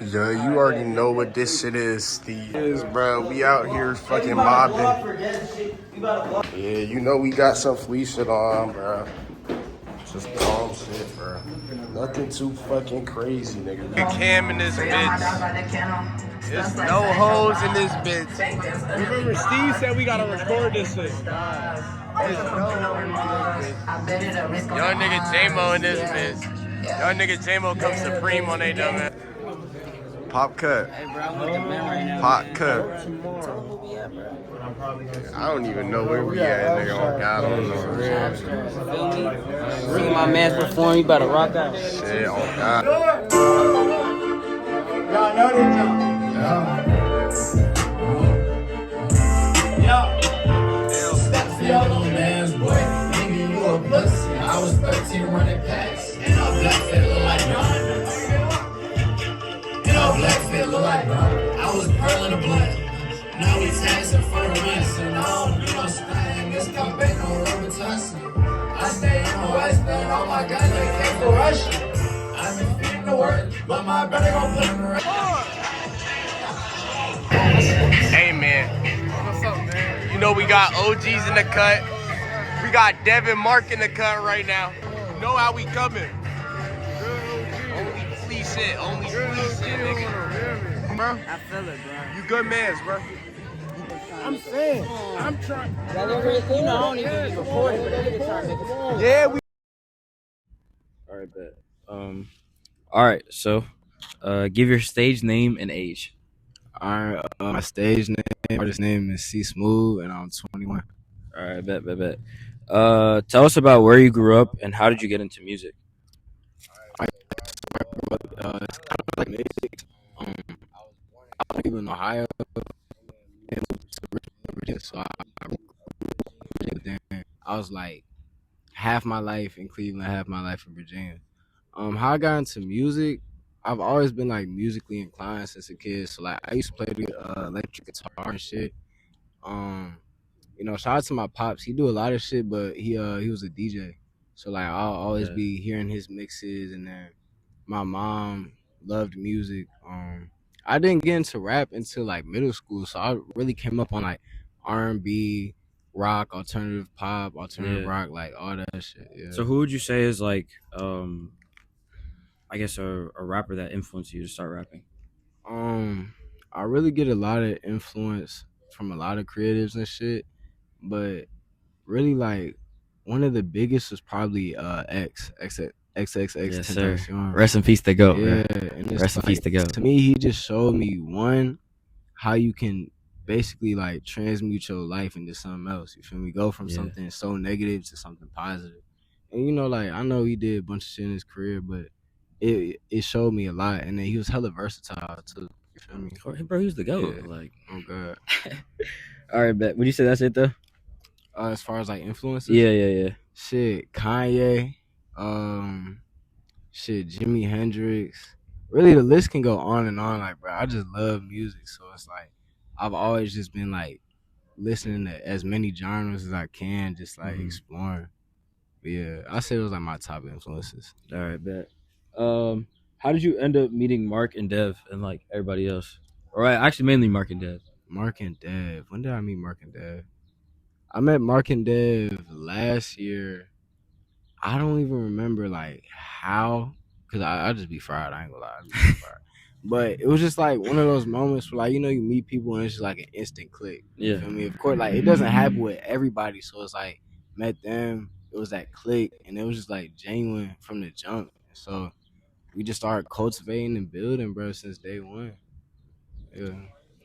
Yeah, you already know what this shit is, Steve. Bro, we out here fucking mobbing. Yeah, you know we got some flea shit on, bro. Just calm shit, bro. Nothing too fucking crazy, nigga. Big Cam in this bitch. There's no hoes in this bitch. Remember, Steve said we gotta record this shit. There's no hoes in this bitch. Young nigga J-Mo in this bitch. Young nigga J-Mo comes supreme on they dumb ass. Pop cut. Hey, bro, I'm with the men right now. Pop cut. Where we at, bro? I don't even know where we at, nigga. Oh, God, I don't know. Feel me? See my man's perform, you better rock out. Shit, oh God. Y'all know this jump. Yo. Steps the other man's boy. Nigga, you a pussy. I was 13 running packs. And all black fit look like Ron. And all black fit look like Ron. I was pearling the blood. Now we taxing for the rest. And I don't do no slang. This campaign no rubber tussin'. I stay in the West, and all my guys they came for Russia. I've been feeding the work, but my brother gon' put him in the rest. Hey, man. What's up, man? You know we got OGs in the cut. We got Devin Mark in the cut right now. You know how we coming. Only flea shit, nigga. Bro, I feel it, bro. you good mans, bro. I'm saying, I'm trying. You know, I don't even be recording, but they trying to make it. Yeah, we. All right, bet. All right. So, give your stage name and age. All right, my stage name, artist name is C Smooth, and I'm 21. All right, bet. Tell us about where you grew up and how did you get into music? It's kind of like music. I was in Ohio, and moved to Virginia, so I was like half my life in Cleveland, half my life in Virginia. How I got into music, I've always been like musically inclined since a kid. So like I used to play the electric guitar and shit. Um, shout out to my pops. He do a lot of shit, but he was a DJ. So like I'll always be hearing his mixes, and then my mom loved music. I didn't get into rap until like middle school, so I really came up on like R&B, rock, alternative pop, alternative rock, like all that shit. Yeah. So, who would you say is like, I guess a rapper that influenced you to start rapping? I really get a lot of influence from a lot of creatives and shit, but really like one of the biggest was probably XXX Yes, sir. Tentacion. Rest in peace to go. Yeah, Bro. and it's Rest in peace to go. to me, he just showed me one how you can basically like transmute your life into something else. You feel me? Go from something so negative to something positive. And like I know he did a bunch of shit in his career, but it showed me a lot. And then he was hella versatile too. You feel me? Bro, he's the GOAT. Yeah. Like, oh god. All right, bet. Would you say that's it though? As far as like influences, Yeah. shit, Kanye, shit, Jimi Hendrix. Really, the list can go on and on. Like, bro, I just love music, so it's like I've always just been like listening to as many genres as I can, just like exploring. But yeah, I say those like my top influences. All right, bet. How did you end up meeting Mark and Dev and like everybody else? Or actually, mainly Mark and Dev. Mark and Dev. When did I meet Mark and Dev? I met Mark and Dev last year. I don't even remember like how, cause I just be fried. I ain't gonna lie, I just be fried. But it was just like one of those moments where like you meet people and it's just like an instant click. You feel me? Of course, like it doesn't happen with everybody, so it's like met them, it was that click, and it was just like genuine from the jump. So we just started cultivating and building, bro, since day one. Yeah.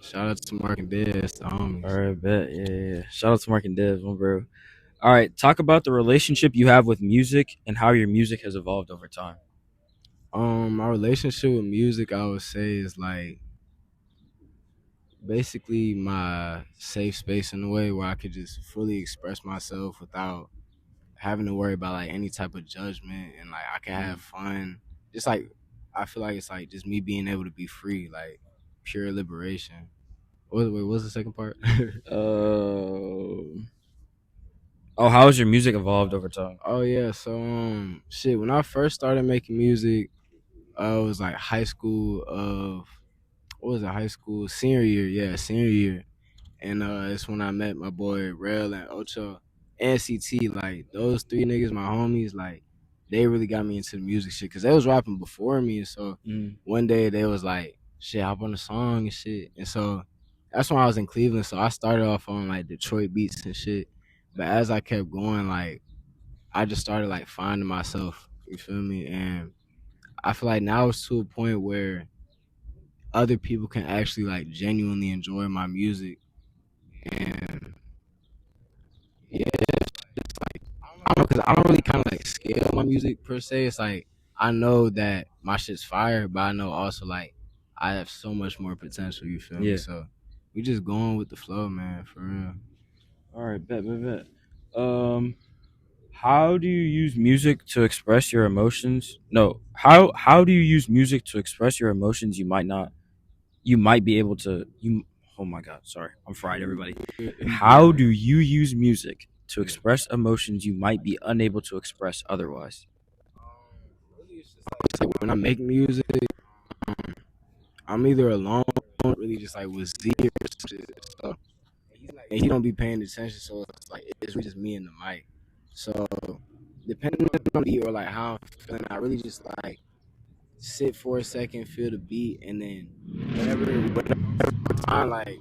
Shout out to Mark and Dev, that's the homies. All right, bet. Yeah. Shout out to Mark and Dev, my bro. All right, talk about the relationship you have with music and how your music has evolved over time. My relationship with music, I would say, is like basically my safe space in a way where I could just fully express myself without having to worry about like any type of judgment, and like I can have fun. Just like I feel like it's like just me being able to be free, like pure liberation. Wait, what's the second part? How has your music evolved over time? Oh yeah, so shit, when I first started making music, It was like high school of what was it? High school senior year, yeah, senior year. And it's when I met my boy Rel and Ocho and CT. Like those three niggas, my homies, like they really got me into the music shit because they was rapping before me. And so Mm. one day they was like, "Shit, hop on the song and shit." And so that's when I was in Cleveland. So I started off on like Detroit beats and shit. But as I kept going, like I just started like finding myself. You feel me? And I feel like now it's to a point where other people can actually like genuinely enjoy my music and yeah, it's like I don't know because I don't really kind of like scale my music per se. It's like I know that my shit's fire, but I know also like I have so much more potential. You feel me? Yeah. So we just going with the flow, man, for real. All right, bet. How do you use music to express your emotions? No, how do you use music to express your emotions you might be able to you oh my god, sorry. I'm fried, everybody. How do you use music to Yeah. express emotions you might be unable to express otherwise? Really, it's like when I make music, um, I'm either alone, really just like with Z or some shit. So and he don't be paying attention, so it's like it's really just me and the mic. So depending on the beat or like how I'm feeling, I really just like sit for a second, feel the beat, and then whatever time like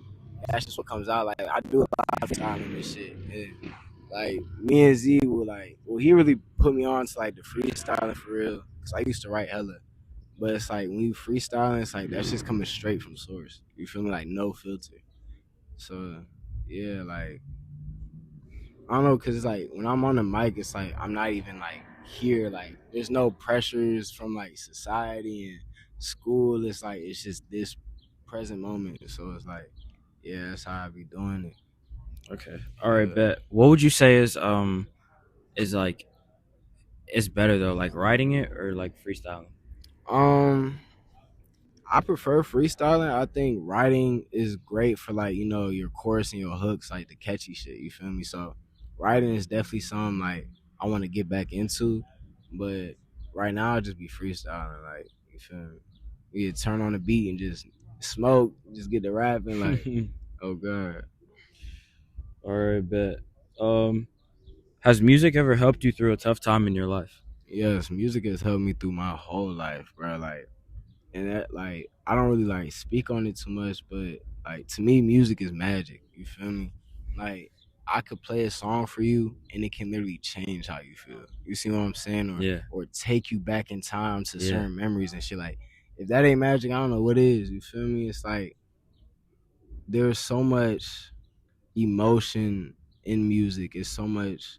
that's just what comes out. Like I do a lot of time in this shit. And, like me and Z will like, well, he really put me on to like the freestyling for real, cause I used to write hella. But it's like when you freestyling, it's like that's just coming straight from source. You feel me? Like no filter. So yeah, like I don't know, cause it's like when I'm on the mic, it's like I'm not even like here. Like there's no pressures from like society and school. It's like it's just this present moment. So it's like, yeah, that's how I be doing it. Okay. All right, Yeah. bet. What would you say is like is better though, like writing it or like freestyling? Um, I prefer freestyling. I think writing is great for like your chorus and your hooks, like the catchy shit. You feel me? So writing is definitely something like I want to get back into, but right now I just be freestyling. Like you feel me? We turn on the beat and just smoke, just get the rapping. Like oh god, All right, bet. Um, has music ever helped you through a tough time in your life? yes, music has helped me through my whole life, bro. Like and that like I don't really like speak on it too much, but like to me, music is magic. You feel me? Like I could play a song for you, and it can literally change how you feel. You see what I'm saying? Yeah. Or take you back in time to Yeah. certain memories and shit. Like if that ain't magic, I don't know what is. You feel me? It's like there's so much emotion in music. It's so much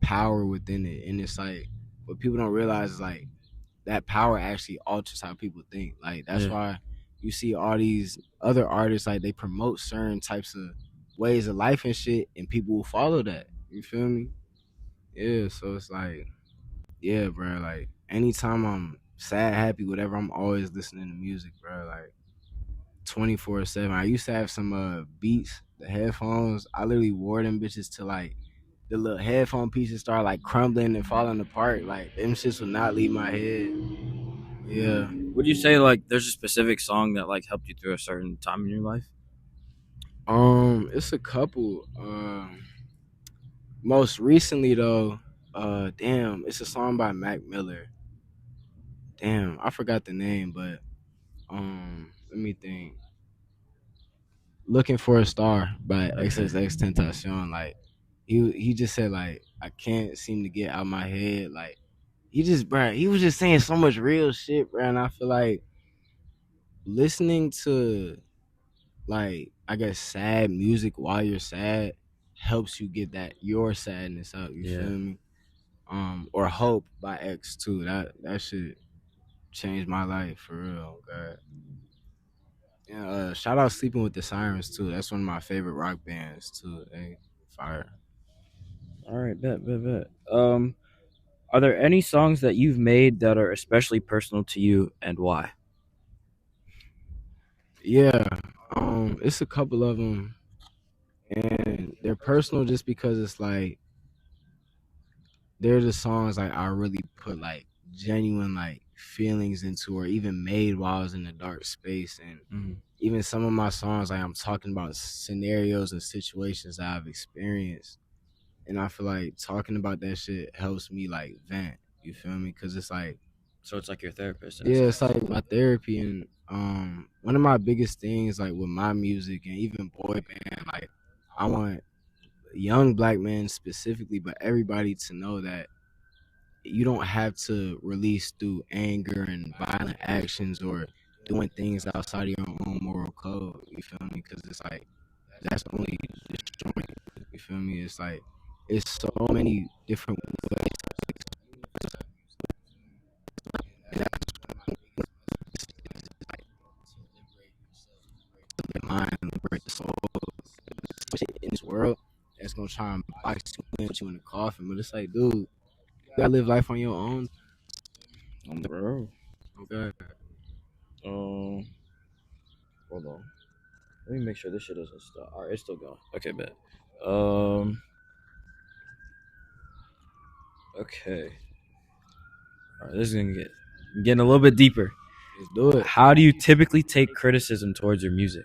power within it, and it's like what people don't realize is like that power actually alters how people think. Like that's Yeah. why you see all these other artists like they promote certain types of ways of life and shit, and people will follow that. You feel me? Yeah. So it's like, yeah, bro. Like anytime I'm sad, happy, whatever, I'm always listening to music, bro. Like 24/7. I used to have some beats, the headphones. I literally wore them bitches to like the little headphone pieces start like crumbling and falling apart. Like them shits will not leave my head. Yeah. Would you say like there's a specific song that like helped you through a certain time in your life? It's a couple. Most recently though, damn, it's a song by Mac Miller. Damn, I forgot the name, but let me think. Looking for a Star by XXX Tentacion. Like he just said like I can't seem to get out my head. Like he was just saying so much real shit, bro. And I feel like listening to like I guess sad music while you're sad helps you get that your sadness out. You Yeah. feel me? Or Hope by X too. That shit changed my life for real. God. Yeah, shout out Sleeping with the Sirens too. That's one of my favorite rock bands too. They fire. All right, bet. Are there any songs that you've made that are especially personal to you and why? Yeah, it's a couple of them, and they're personal just because it's like they're the songs like I really put like genuine like feelings into, or even made while I was in a dark space. And even some of my songs, like I'm talking about scenarios and situations that I've experienced, and I feel like talking about that shit helps me like vent. You feel me? Because it's like, So it's like your therapist. yeah, it's like my therapy. And one of my biggest things, like with my music and even boy band, like I want young black men specifically, but everybody to know that you don't have to release through anger and violent actions or doing things outside of your own moral code. You feel me? Because it's like that's only destroying. You feel me? It's like it's so many different ways. And that's like the mind, liberate the soul, especially in this world that's gonna try and box you in, put you in a coffin. But it's like, dude, you gotta live life on your own. Bro. Okay. Hold on. Let me make sure this shit doesn't stop. All right, it's still going. Okay, bet. Okay. All right, this is gonna getting a little bit deeper. Let's do it. How do you typically take criticism towards your music?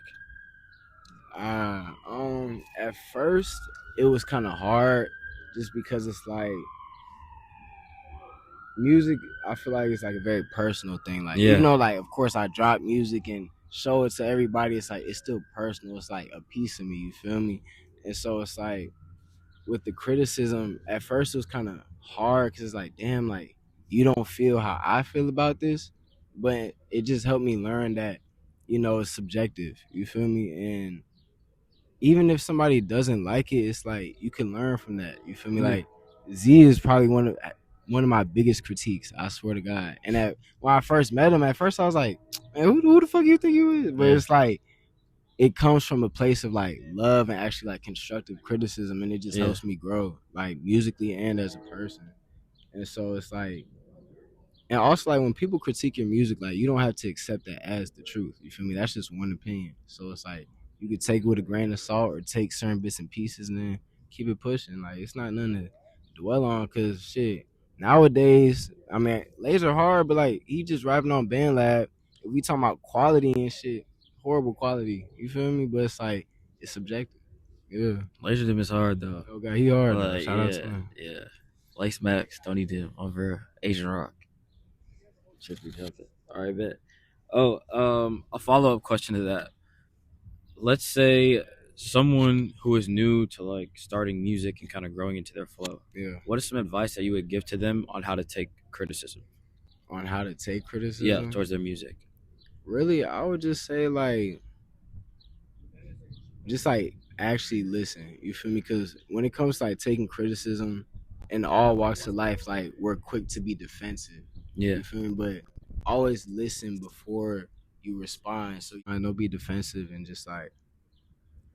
At first it was kind of hard, just because it's like music. I feel like it's like a very personal thing. Like, Yeah. even though, like, of course, I drop music and show it to everybody, it's like it's still personal. It's like a piece of me. You feel me? And so it's like with the criticism, at first it was kind of hard because it's like, damn, like you don't feel how I feel about this, but it just helped me learn that, it's subjective. You feel me? And even if somebody doesn't like it, it's like you can learn from that. You feel me? Yeah. Like Z is probably one of my biggest critiques. I swear to God. And when I first met him, at first I was like, man, who the fuck you think you is? But it's like it comes from a place of like love and actually like constructive criticism, and it just helps me grow, like musically and as a person. And so it's like, and also like when people critique your music, like you don't have to accept that as the truth. You feel me? That's just one opinion. So it's like you could take it with a grain of salt or take certain bits and pieces and then keep it pushing. Like it's not nothing to dwell on, because shit, nowadays, I mean, Laser hard, but like he just rapping on Band Lab. If we talking about quality and shit, horrible quality. You feel me? But it's like it's subjective. Yeah. Laser Dim is hard though. Oh god, he hard. Like, Shout out to him. Yeah. Lace Max, Tony Dim over Asian Rock. Should be jumping. All right, bet. Oh, a follow-up question to that. Let's say someone who is new to like starting music and kind of growing into their flow. Yeah. What is some advice that you would give to them on how to take criticism? On how to take criticism? Yeah, towards their music. Really, I would just say like, just like actually listen. You feel me? Because when it comes to like taking criticism in all walks of life, like we're quick to be defensive. Yeah. You feel me? But always listen before you respond. So don't be defensive and just like,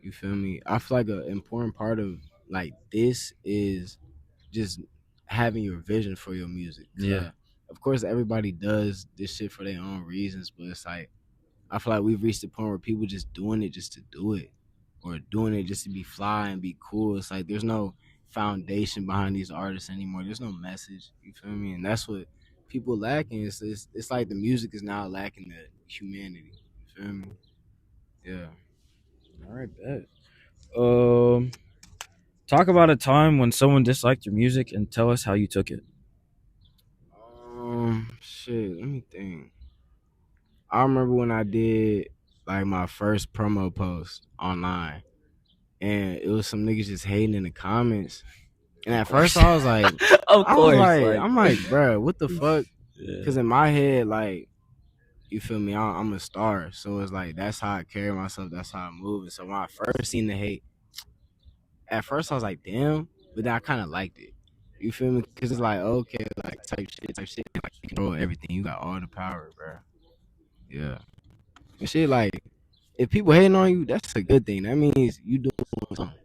you feel me? I feel like an important part of like this is just having your vision for your music. Yeah. Of course, everybody does this shit for their own reasons, but it's like I feel like we've reached the point where people just doing it just to do it, or doing it just to be fly and be cool. It's like there's no foundation behind these artists anymore. There's no message. You feel me? And that's what people lacking. It's like the music is now lacking the humanity. You feel me? Yeah. All right, bet. Talk about a time when someone disliked your music and tell us how you took it. Shit. Let me think. I remember when I did like my first promo post online, and it was some niggas just hating in the comments. And at first I was like, I'm like, bro, what the fuck? Because in my head, like, you feel me? I'm a star, so it's like that's how I carry myself, that's how I move. And so when I first seen the hate, at first I was like, damn, but then I kind of liked it. You feel me? Because it's like, okay, like type shit, like you control everything. You got all the power, bro. Yeah. And shit, like, if people hating on you, that's a good thing. That means you doing something.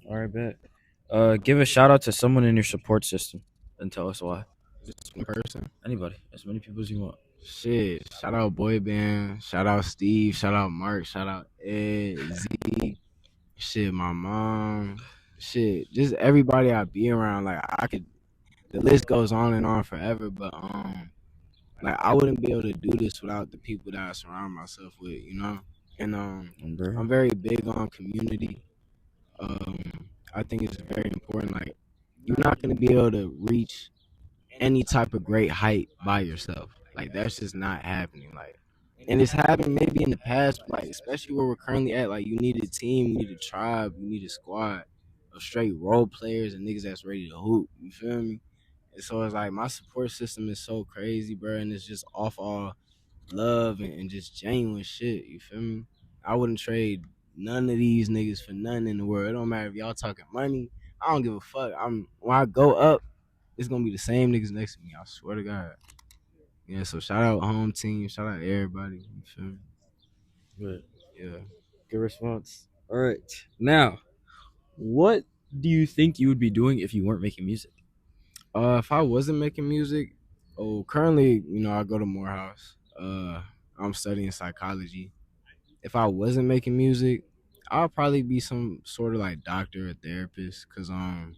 All right, bet. Give a shout out to someone in your support system and tell us why. Just one person. Anybody, as many people as you want. Shit, shout out Boy Band, shout out Steve, shout out Mark, shout out Ed, Z, shit, my mom, shit, just everybody I be around. Like the list goes on and on forever. But like I wouldn't be able to do this without the people that I surround myself with, you know. And Bro. I'm very big on community. I think it's very important. Like you're not gonna be able to reach any type of great height by yourself. Like that's just not happening. Like, and it's happened maybe in the past, like especially where we're currently at. Like you need a team, you need a tribe, you need a squad of straight role players and niggas that's ready to hoop. You feel me? And so it's like my support system is so crazy, bro, and it's just off all love and just genuine shit. You feel me? I wouldn't trade none of these niggas for none in the world. It don't matter if y'all talking money. I don't give a fuck. When I go up, it's gonna be the same niggas next to me. I swear to God. Yeah. So shout out home team. Shout out everybody. You feel me? But Yeah. good response. All right. Now, what do you think you would be doing if you weren't making music? If I wasn't making music, currently, I go to Morehouse. I'm studying psychology. If I wasn't making music, I'll probably be some sort of like doctor or therapist, cause I'm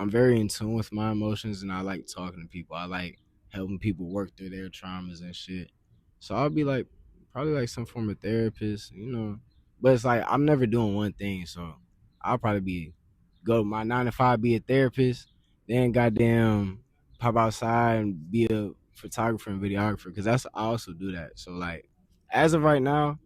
very in tune with my emotions and I like talking to people. I like helping people work through their traumas and shit. So I'll be like probably like some form of therapist, you know. But it's like I'm never doing one thing, so I'll probably be go my 9 to 5, be a therapist, then goddamn pop outside and be a photographer and videographer, because I also do that. So like as of right now,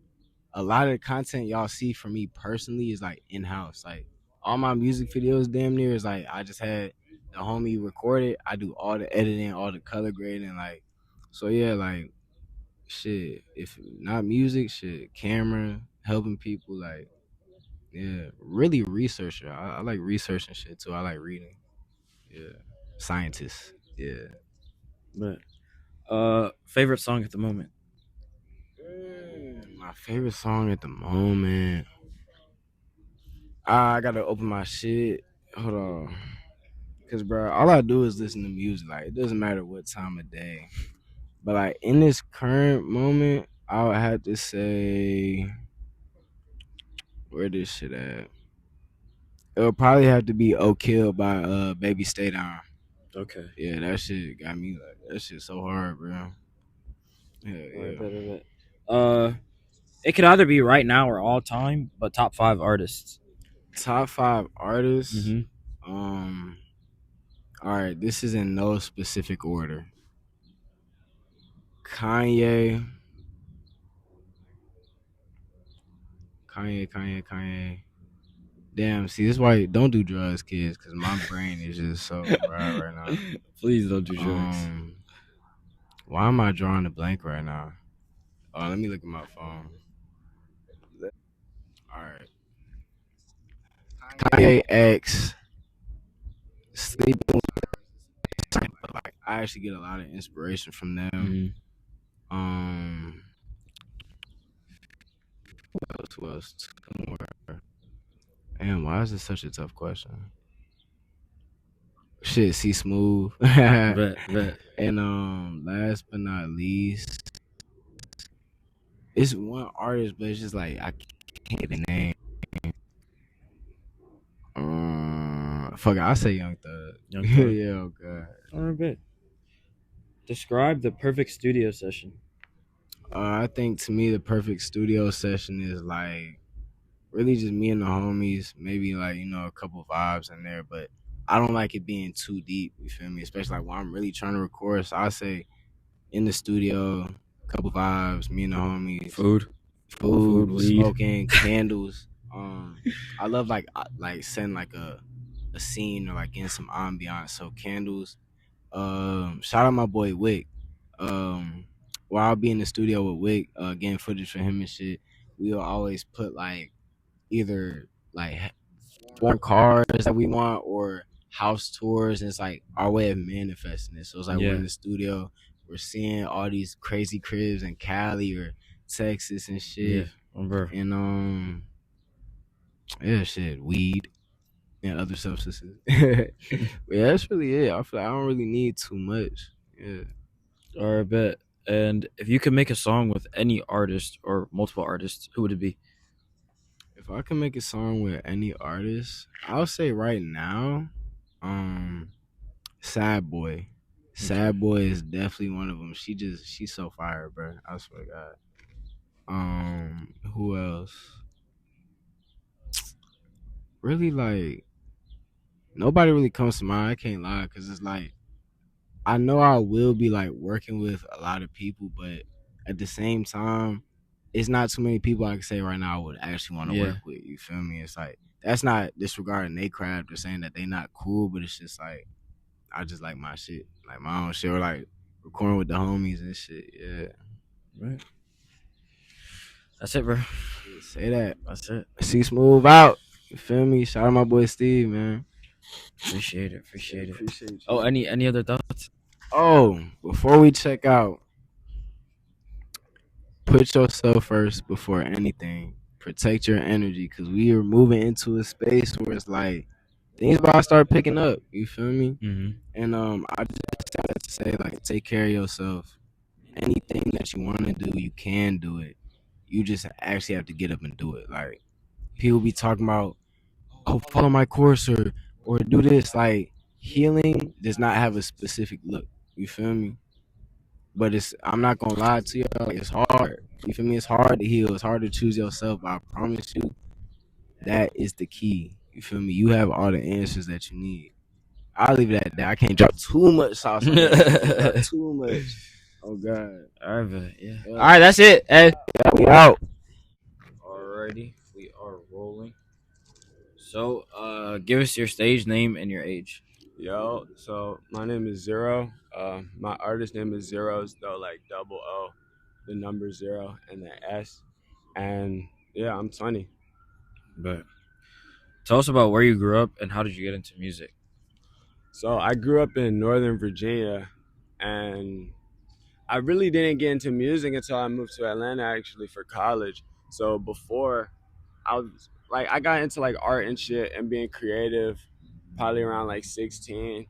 a lot of the content y'all see from me personally is like in house. Like all my music videos, damn near is like I just had the homie record it. I do all the editing, all the color grading, like so yeah, like shit. If not music, shit, camera, helping people, like yeah, really researcher. I like researching shit too. I like reading. Yeah, scientist. Yeah. But favorite song at the moment? My favorite song at the moment. I gotta open my shit. Hold on. Cause bro, all I do is listen to music. Like it doesn't matter what time of day. But like in this current moment, I would have to say where this shit at. It'll probably have to be "Oh Kill" by Baby Stay Down. Okay. Yeah, that shit got me like that shit so hard, bro. Yeah, All right, yeah. it could either be right now or all time, but top 5 artists. Top 5 artists. Mm-hmm. All right, this is in no specific order. Kanye, Kanye. Damn, see, this is why don't do drugs, kids, because my brain is just so fried right now. Please don't do drugs. Why am I drawing a blank right now? Oh, let me look at my phone. All right. Kanye X, Sleeping with, but like I actually get a lot of inspiration from them. Mm-hmm. Who else? Two more. Damn, why is this such a tough question? Shit, C Smooth. Bet. And last but not least, it's one artist, but it's just like I can't get the name. Fuck it, I say Young Thug. Young Thug. Yeah, oh god. All right, bet. Describe the perfect studio session. I think to me the perfect studio session is like really just me and the homies, maybe like a couple vibes in there, but I don't like it being too deep. You feel me? Especially like when I'm really trying to record. So I say in the studio, couple vibes, me and the homies, Food, weed. smoking, candles. I love like setting like a scene or like in some ambiance. So candles. Shout out my boy Wick. While I'll be in the studio with Wick, getting footage for him and shit, we'll always put like either like foreign cars that we want or house tours, and it's like our way of manifesting it. So it's like we're in the studio, we're seeing all these crazy cribs in Cali or Texas and shit. Yeah, and shit, weed and other substances. But yeah, that's really it. I feel like I don't really need too much. Yeah. All right, bet. And if you could make a song with any artist or multiple artists, who would it be? If I can make a song with any artist, I'll say right now, Sad Boy. Sad Boy is definitely one of them. She's so fire, bro. I swear to God. Who else? Really, like nobody really comes to mind. I can't lie, cause it's like I know I will be like working with a lot of people, but at the same time, it's not too many people I can say right now I would actually want to Yeah. work with. You feel me? It's like that's not disregarding they craft or saying that they not cool, but it's just like I just like my shit, like my own shit, or like recording with the homies and shit. Yeah, Right. That's it, bro. say that. That's it. See Smooth out. You feel me? Shout out my boy Steve, man. Appreciate it. Appreciate it. Appreciate you. Oh, any other thoughts? Oh, before we check out, put yourself first before anything. Protect your energy, because we are moving into a space where it's like things about to start picking up. You feel me? Mm-hmm. And I just have to say, like, take care of yourself. Anything that you want to do, you can do it. You just actually have to get up and do it. Like, people be talking about, oh, follow my course or do this. Like, healing does not have a specific look. You feel me? But I'm not gonna lie to you, like, it's hard. You feel me? It's hard to heal. It's hard to choose yourself. But I promise you, that is the key. You feel me? You have all the answers that you need. I'll leave it at that. I can't drop too much sauce on that. Drop too much. Oh God. All right, but yeah. All right, that's it. Hey. We out. Alrighty, we are rolling. So, give us your stage name and your age. Yo, so my name is Zero. My artist name is Zeros, though, like double O, the number 0 and the S. And yeah, I'm 20. But tell us about where you grew up and how did you get into music? So I grew up in Northern Virginia, and I really didn't get into music until I moved to Atlanta, actually, for college. So before, I was like, I got into like art and shit and being creative probably around like 16.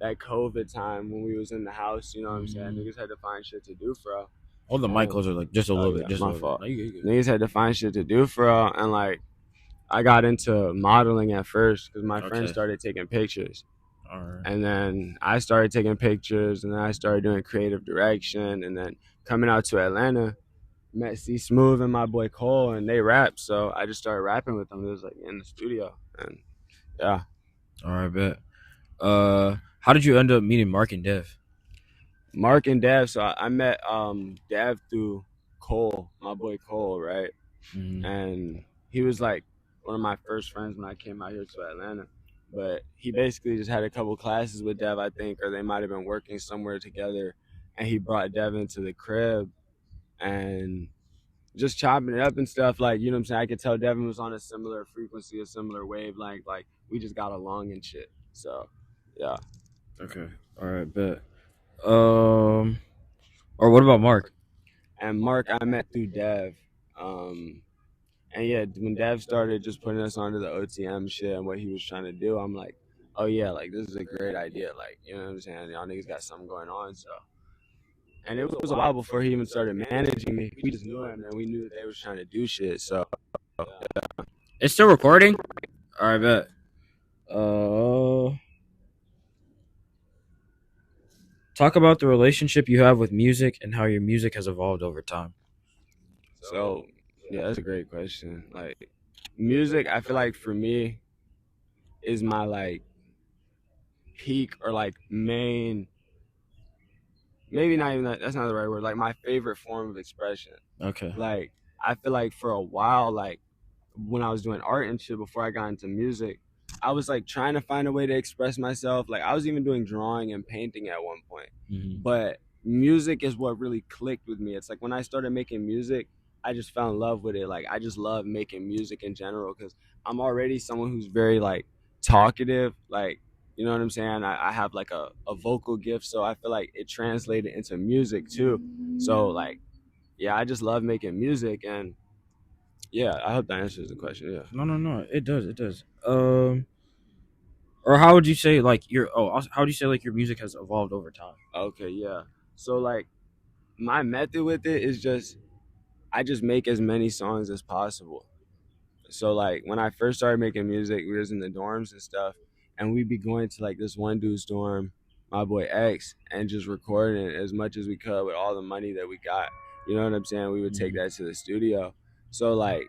That COVID time when we was in the house, you know what I'm saying? Niggas had to find shit to do, bro. All the mic closer, like just a little bit. Yeah, Just my a little fault. bit. No, you good. Niggas had to find shit to do, for real. And like, I got into modeling at first because my friends Okay. started taking pictures. All right. And then I started taking pictures, and then I started doing creative direction. And then coming out to Atlanta, met C Smooth and my boy Cole, and they rap. So I just started rapping with them. It was like in the studio. And yeah. All right, bet. How did you end up meeting Mark and Dev? Mark and Dev. So I met Dev through Cole, my boy Cole, right? Mm-hmm. And he was like one of my first friends when I came out here to Atlanta. But he basically just had a couple classes with Dev, I think, or they might have been working somewhere together. And he brought Dev into the crib and just chopping it up and stuff. Like, you know what I'm saying? I could tell Devin was on a similar frequency, a similar wavelength. Like we just got along and shit. So, yeah. Okay. All right, bet. Or what about Mark? And Mark, I met through Dev. And yeah, when Dev started just putting us onto the OTM shit and what he was trying to do, I'm like, oh yeah, like this is a great idea. Like, you know what I'm saying? Y'all niggas got something going on. So, and it was a while before he even started managing me. We just knew him and we knew that they was trying to do shit. So, yeah. It's still recording? All right, bet. Talk about the relationship you have with music and how your music has evolved over time. So, yeah, that's a great question. Like, music, I feel like for me is my like peak or like main, maybe not even that, that's not the right word, like my favorite form of expression. Okay. Like, I feel like for a while, like when I was doing art and shit before I got into music, I was like trying to find a way to express myself. Like I was even doing drawing and painting at one point. Mm-hmm. But music is what really clicked with me. It's like when I started making music, I just fell in love with it. Like I just love making music in general because I'm already someone who's very like talkative. Like, you know what I'm saying? I have like a vocal gift, so I feel like it translated into music too. So like, yeah, I just love making music, and yeah, I hope that answers the question. Yeah. No. It does. Or how would you say like how do you say like your music has evolved over time? Okay, yeah. So like my method with it is just I just make as many songs as possible. So like when I first started making music, we was in the dorms and stuff, and we'd be going to like this one dude's dorm, my boy X, and just recording as much as we could with all the money that we got. You know what I'm saying? We would take that to the studio. So like,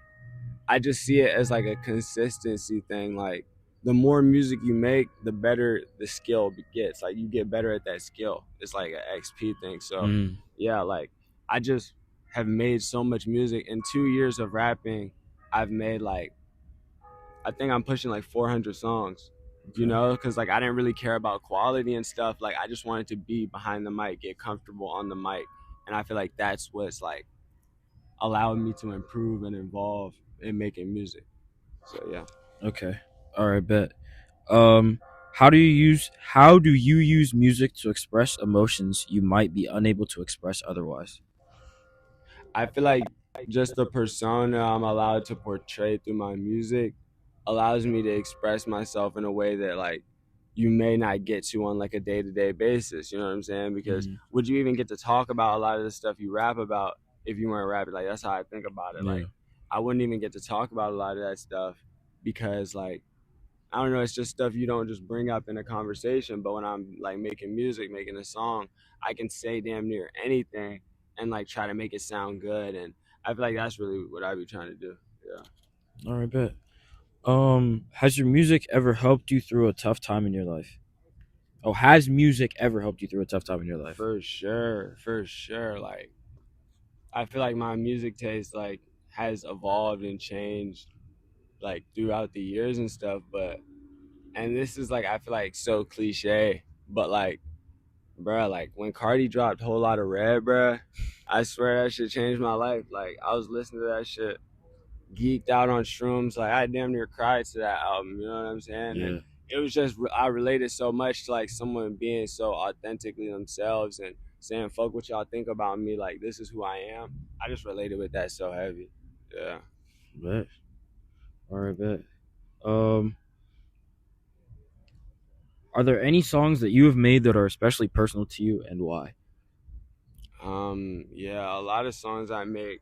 I just see it as like a consistency thing. Like, the more music you make, the better the skill gets. Like, you get better at that skill. It's like an XP thing. So yeah, like, I just have made so much music. In 2 years of rapping, I've made like, I think I'm pushing like 400 songs. You know, because like I didn't really care about quality and stuff. Like, I just wanted to be behind the mic, get comfortable on the mic, and I feel like that's what's like allowed me to improve and evolve in making music. So yeah. Okay. All right, bet. How do you use music to express emotions you might be unable to express otherwise? I feel like just the persona I'm allowed to portray through my music allows me to express myself in a way that like you may not get to on like a day-to-day basis. You know what I'm saying? Because would you even get to talk about a lot of the stuff you rap about if you weren't rapping? Like, that's how I think about it. Yeah. Like, I wouldn't even get to talk about a lot of that stuff because like, I don't know, it's just stuff you don't just bring up in a conversation. But when I'm like making music, making a song, I can say damn near anything and like try to make it sound good. And I feel like that's really what I be trying to do. Yeah. All right, bet. Has your music ever helped you through a tough time in your life? Oh, has music ever helped you through a tough time in your life? For sure. Like, I feel like my music taste like has evolved and changed like throughout the years and stuff. But, and this is like, I feel like so cliche, but like, bruh, like when Cardi dropped Whole Lot of Red, bruh, I swear that shit changed my life. Like, I was listening to that shit, geeked out on shrooms. Like, I damn near cried to that album. You know what I'm saying? Yeah. And it was just, I related so much to like someone being so authentically themselves and saying, fuck what y'all think about me. Like, this is who I am. I just related with that so heavy. Yeah. Bet. All right, bet. Are there any songs that you have made that are especially personal to you, and why? Yeah, a lot of songs I make,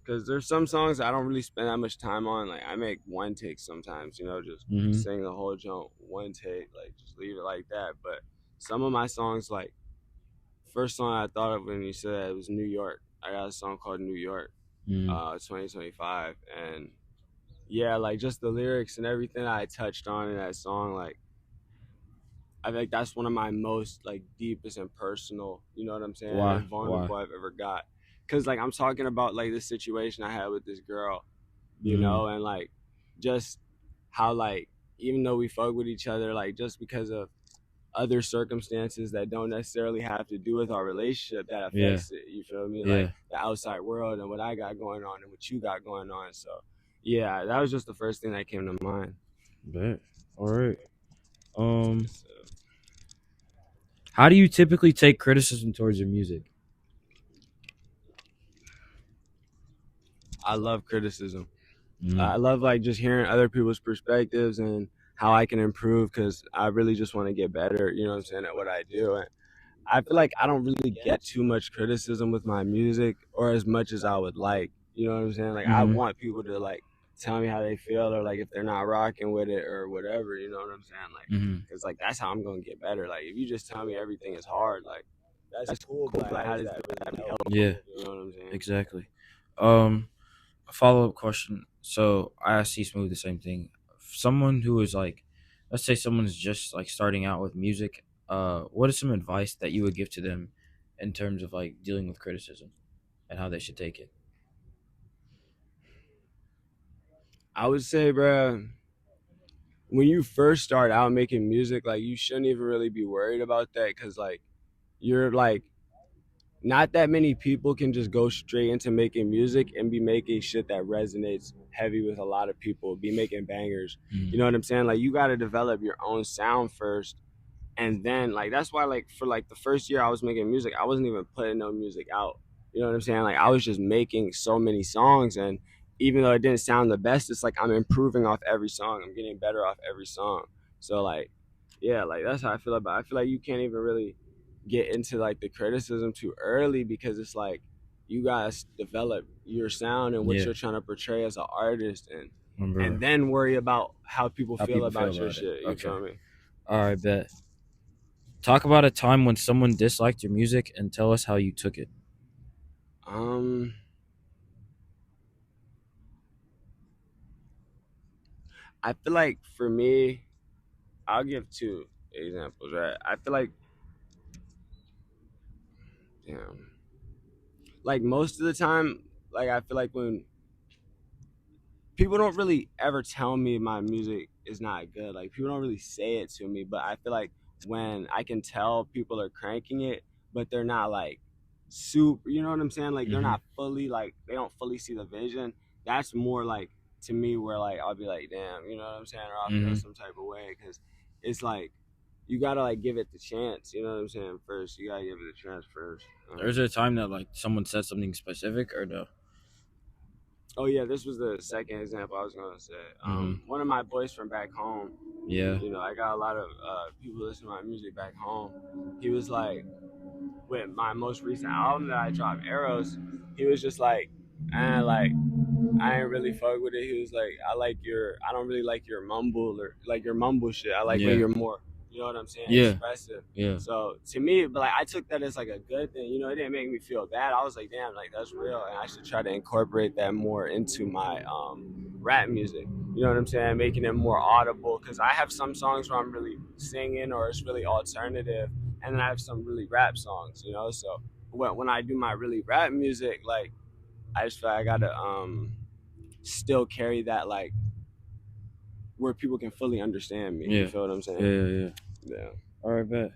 because there's some songs I don't really spend that much time on. Like, I make one take sometimes, you know, just sing the whole joint one take, like just leave it like that. But some of my songs, like first song I thought of when you said that, it was New York. I got a song called New York, 2025, and yeah, like just the lyrics and everything I touched on in that song, like I think that's one of my most like deepest and personal, you know what I'm saying, Why? and vulnerable I've ever got. Cause like I'm talking about like the situation I had with this girl, you know, and like just how like even though we fuck with each other, like just because of other circumstances that don't necessarily have to do with our relationship that affects it. You feel me? Like the outside world and what I got going on and what you got going on. So yeah, that was just the first thing that came to mind. Bet. All right. How do you typically take criticism towards your music? I love criticism. I love like just hearing other people's perspectives and how I can improve, because I really just want to get better, you know what I'm saying, at what I do. And I feel like I don't really get too much criticism with my music, or as much as I would like, you know what I'm saying? Like I want people to like tell me how they feel, or like if they're not rocking with it or whatever, you know what I'm saying? Like, cause like that's how I'm gonna get better. Like if you just tell me everything is hard, like that's cool, but like how does that really help? Yeah, you know what I'm saying? Exactly. A follow-up question. So I asked C Smooth the same thing. Someone who is like, let's say someone's just like starting out with music, what is some advice that you would give to them in terms of like dealing with criticism and how they should take it? I would say, bro, when you first start out making music, like you shouldn't even really be worried about that, because like you're like, not that many people can just go straight into making music and be making shit that resonates heavy with a lot of people, be making bangers. You know what I'm saying? Like you got to develop your own sound first. And then like, that's why like for like the first year I was making music, I wasn't even putting no music out. You know what I'm saying? Like I was just making so many songs, and even though it didn't sound the best, it's like I'm improving off every song. I'm getting better off every song. So like, yeah, like that's how I feel about it. I feel like you can't even really get into like the criticism too early, because it's like you guys develop your sound and what you're trying to portray as an artist, and then worry about how people feel about your shit. You feel me? All right, bet. Talk about a time when someone disliked your music and tell us how you took it. I feel like for me, I'll give two examples, right? I feel like, damn, like most of the time, like I feel like when people don't really ever tell me my music is not good, like people don't really say it to me, but I feel like when I can tell people are cranking it, but they're not like super, you know what I'm saying? Like they're not fully, like they don't fully see the vision. That's more like to me where like I'll be like, damn, you know what I'm saying? Or I'll feel some type of way because it's like you gotta like give it the chance, you know what I'm saying? First, you gotta give it a chance first. There's a time that like someone said something specific or no? Oh yeah, this was the second example I was gonna say. One of my boys from back home. Yeah. You know, I got a lot of people listening to my music back home. He was like, with my most recent album that I dropped, Arrows. He was just like, like I ain't really fuck with it. He was like, I don't really like your mumble or like your mumble shit. I like when you're more, you know what I'm saying, expressive. Yeah. So to me, but like I took that as like a good thing. You know, it didn't make me feel bad. I was like, damn, like that's real, and I should try to incorporate that more into my rap music. You know what I'm saying? Making it more audible because I have some songs where I'm really singing or it's really alternative, and then I have some really rap songs. You know, so when I do my really rap music, like I just feel like I gotta still carry that like where people can fully understand me. Yeah. You feel what I'm saying? Yeah. All right, bet.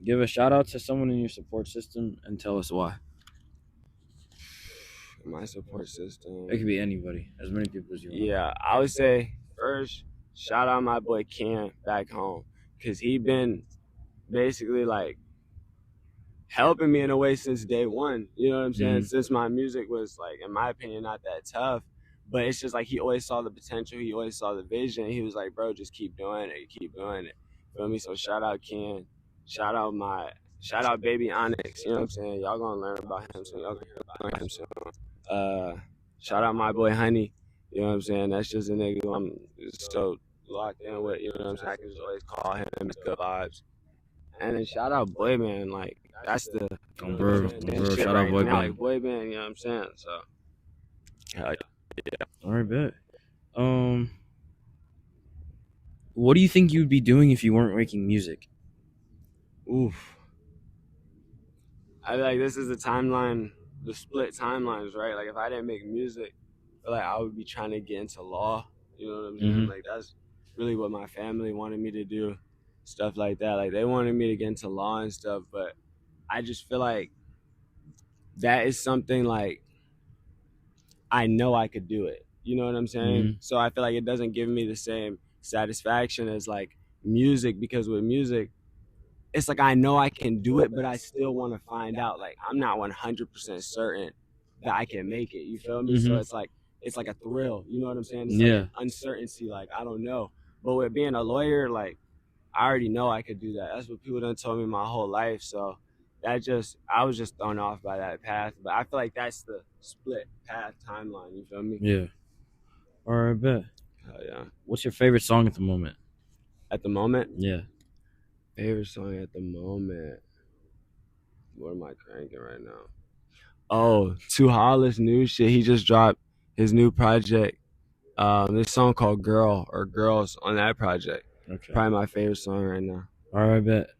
Give a shout out to someone in your support system and tell us why. My support system. It could be anybody, as many people as you want. Yeah, I would say first shout out my boy Ken back home because he been basically like helping me in a way since day one. You know what I'm saying? Since my music was like, in my opinion, not that tough. But it's just like he always saw the potential, he always saw the vision. He was like, bro, just keep doing it, keep doing it. Feel me? So shout out Ken, shout out baby Onyx. You know what I'm saying? Y'all gonna learn about him soon. Y'all gonna hear about him soon. Shout out my boy Honey. You know what I'm saying? That's just a nigga who I'm so locked in with. You know what I'm saying? I can just always call him. It's good vibes. And then shout out Boy Band. Like that's the bro, shout out Boy Band. Like Boy Band. You know what I'm saying? So hell yeah. All right, bet. What do you think you'd be doing if you weren't making music? Oof. I like this is the timeline, the split timelines, right? Like if I didn't make music, I feel like I would be trying to get into law. You know what I'm saying? Like that's really what my family wanted me to do, stuff like that. Like they wanted me to get into law and stuff, but I just feel like that is something like I know I could do it. You know what I'm saying? So I feel like it doesn't give me the same satisfaction as like music because with music, it's like I know I can do it, but I still want to find out. Like I'm not 100% certain that I can make it. You feel me? So it's like a thrill. You know what I'm saying? It's like uncertainty. Like I don't know. But with being a lawyer, like I already know I could do that. That's what people done told me my whole life. So I was just thrown off by that path. But I feel like that's the split path timeline. You feel me? Yeah. All right, bet. Hell yeah. What's your favorite song at the moment? At the moment? Yeah. Favorite song at the moment. What am I cranking right now? Oh, Too Hollis new shit. He just dropped his new project. This song called Girl or Girls on that project. Okay. Probably my favorite song right now. All right, bet.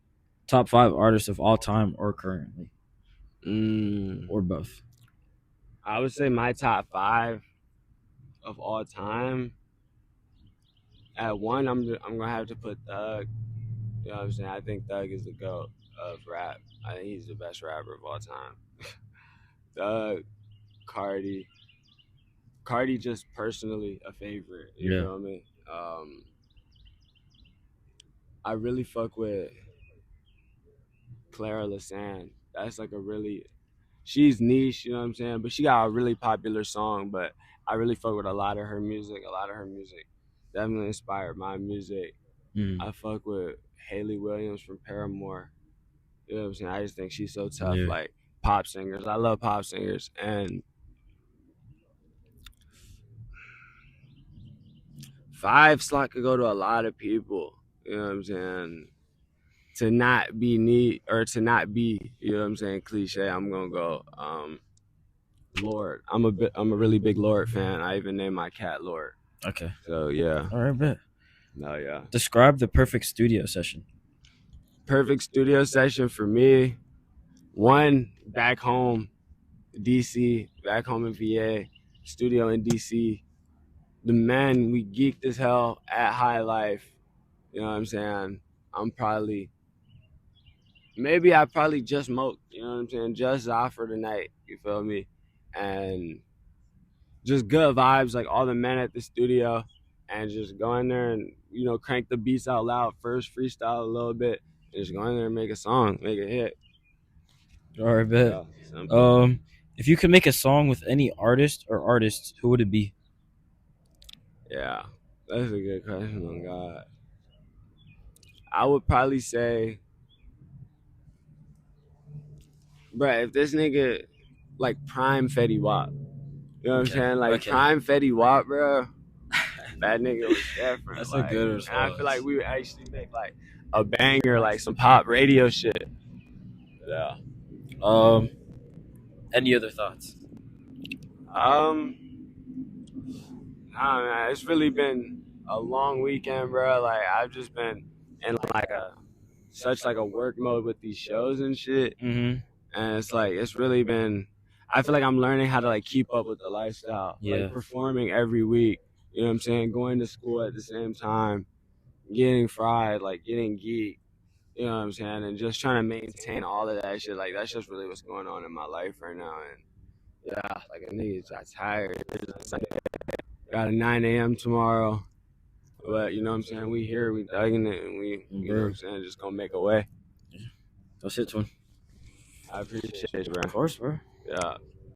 Top 5 artists of all time or currently? Or both? I would say my top 5 of all time. At 1, I'm gonna have to put Thug. You know what I'm saying? I think Thug is the GOAT of rap. I think he's the best rapper of all time. Thug, Cardi just personally a favorite. You feel me? I really fuck with Clara Lasan. That's like she's niche, you know what I'm saying? But she got a really popular song, but I really fuck with a lot of her music. Definitely inspired my music. I fuck with Haley Williams from Paramore. You know what I'm saying? I just think she's so tough, like pop singers. I love pop singers. And 5 slot could go to a lot of people. You know what I'm saying? to not be neat or to not be, you know what I'm saying, cliche, I'm gonna go Lord. I'm a really big Lord fan. I even named my cat Lord. Okay. So yeah. All right, bet. No, yeah. Describe the perfect studio session. Perfect studio session for me. One, back home, DC, back home in VA, studio in DC. The men, we geeked as hell at High Life. You know what I'm saying? I probably just smoked, you know what I'm saying? Just off for the night, you feel me? And just good vibes, like all the men at the studio, and just go in there and, you know, crank the beats out loud first, freestyle a little bit, and just go in there and make a song, make a hit. All right, bet. Yeah, simple. If you could make a song with any artist or artists, who would it be? Yeah, that's a good question. Oh God, I would probably say, bruh, if this nigga like prime Fetty Wap, you know what I'm saying? Like prime Fetty Wap, bro. That nigga was different. That's like, a good response. And I feel like we would actually make like a banger, like some pop radio shit. Yeah. Any other thoughts? Nah, man, it's really been a long weekend, bro. Like I've just been in like such a work mode with these shows and shit. Mm-hmm. And it's like it's really been. I feel like I'm learning how to like keep up with the lifestyle. Yeah. Like performing every week. You know what I'm saying? Going to school at the same time, getting fried, like getting geeked. You know what I'm saying? And just trying to maintain all of that shit. Like that's just really what's going on in my life right now. And yeah, like a nigga got tired. Got a 9 a.m. tomorrow. But you know what I'm saying? We here, we thugging it, and we, you know what I'm saying, just gonna make a way. That's it, twin. I appreciate you, bro. Of course, bro. Yeah.